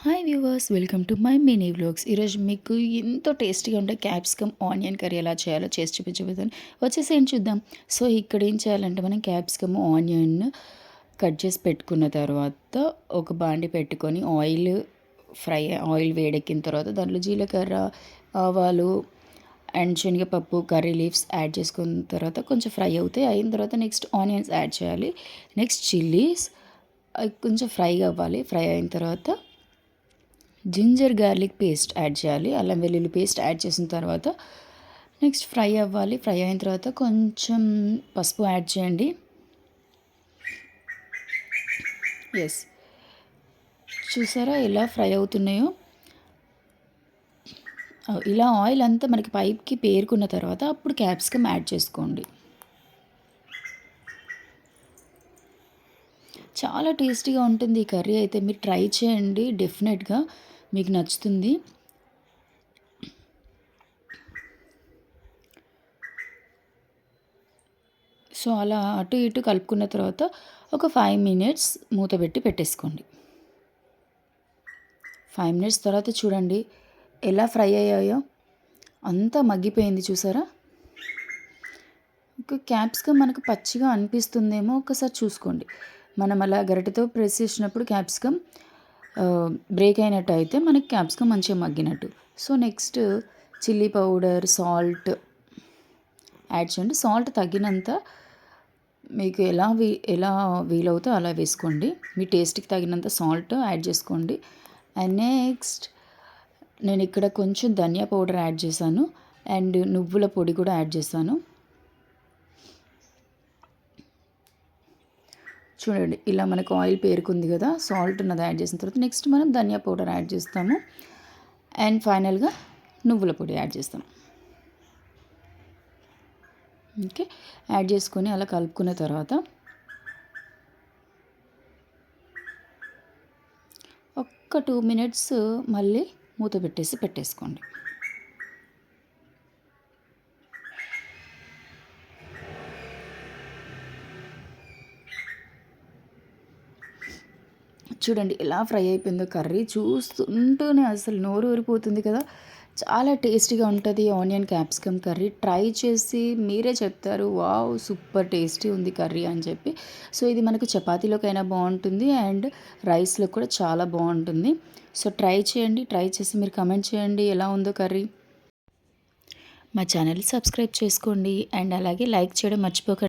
Hi viewers, welcome to my mini vlogs. ఈరోజు మీకు ఎంతో టేస్టీగా ఉండే క్యాప్సికమ్ ఆనియన్ కర్రీ ఎలా చేయాలో చేసి చూపించబోతాను. వచ్చేసేయండి చూద్దాం. సో ఇక్కడ ఏం చేయాలంటే మనం క్యాప్సికమ్ ఆనియన్ కట్ చేసి పెట్టుకున్న తర్వాత ఒక బాండి పెట్టుకొని ఆయిల్ వేడెక్కిన తర్వాత దాంట్లో జీలకర్ర, ఆవాలు అండ్ శనగపప్పు, కర్రీ లీవ్స్ యాడ్ చేసుకున్న తర్వాత కొంచెం ఫ్రై అవుతాయి. అయిన తర్వాత నెక్స్ట్ ఆనియన్స్ యాడ్ చేయాలి. నెక్స్ట్ చిల్లీస్ కొంచెం ఫ్రై అవ్వాలి. ఫ్రై అయిన తర్వాత జింజర్ గార్లిక్ పేస్ట్ యాడ్ చేయాలి. అల్లం వెల్లుల్లి పేస్ట్ యాడ్ చేసిన తర్వాత నెక్స్ట్ ఫ్రై అవ్వాలి. ఫ్రై అయిన తర్వాత కొంచెం పసుపు యాడ్ చేయండి. ఎస్, చూసారా ఎలా ఫ్రై అవుతున్నాయో. ఇలా ఆయిల్ అంతా మనకి పైప్కి పేరుకున్న తర్వాత అప్పుడు క్యాప్సికమ్ యాడ్ చేసుకోండి. చాలా టేస్టీగా ఉంటుంది ఈ కర్రీ. అయితే మీరు ట్రై చేయండి, డెఫినెట్గా మీకు నచ్చుతుంది. సో అలా అటు ఇటు కలుపుకున్న తర్వాత ఒక 5 మినిట్స్ మూత పెట్టి పెట్టేసుకోండి. 5 మినిట్స్ తర్వాత చూడండి ఎలా ఫ్రై అయ్యాయో, అంతా మగ్గిపోయింది చూసారా. ఒక క్యాప్సికమ్ మనకు పచ్చిగా అనిపిస్తుందేమో, ఒకసారి చూసుకోండి. మనం అలా గరిటెతో ప్రెస్ చేసినప్పుడు క్యాప్సికమ్ బ్రేక్ అయినట్టు అయితే మనకి క్యాప్సికమ్ మంచిగా మగ్గినట్టు. So next chilli powder, salt add చేయండి. సాల్ట్ తగినంత మీకు ఎలా వీలవుతో అలా వేసుకోండి. మీ టేస్ట్కి తగినంత సాల్ట్ యాడ్ చేసుకోండి. అండ్ నెక్స్ట్ నేను ఇక్కడ కొంచెం ధనియా పౌడర్ యాడ్ చేశాను అండ్ నువ్వుల పొడి కూడా యాడ్ చేశాను. చూడండి ఇలా మనకు ఆయిల్ పేరుకుంది కదా, సాల్ట్ ఉన్నది యాడ్ చేసిన తర్వాత నెక్స్ట్ మనం ధనియా పౌడర్ యాడ్ చేస్తాము అండ్ ఫైనల్గా నువ్వుల పొడి యాడ్ చేస్తాం. ఓకే, యాడ్ చేసుకొని అలా కలుపుకున్న తర్వాత ఒక్క 2 మినిట్స్ మళ్ళీ మూత పెట్టేసుకోండి. చూడండి ఎలా ఫ్రై అయిపోయిందో కర్రీ. చూస్తుంటూనే అసలు నోరు ఊరిపోతుంది కదా. చాలా టేస్టీగా ఉంటుంది ఆనియన్ క్యాప్సికమ్ కర్రీ. ట్రై చేసి మీరే చెప్తారు వావ్ సూపర్ టేస్టీ ఉంది కర్రీ అని చెప్పి. సో ఇది మనకు చపాతీలోకైనా బాగుంటుంది అండ్ రైస్లో కూడా చాలా బాగుంటుంది. సో ట్రై చేయండి. ట్రై చేసి మీరు కమెంట్ చేయండి ఎలా ఉందో కర్రీ. మా ఛానల్ సబ్స్క్రైబ్ చేసుకోండి అండ్ అలాగే లైక్ చేయడం మర్చిపోకండి.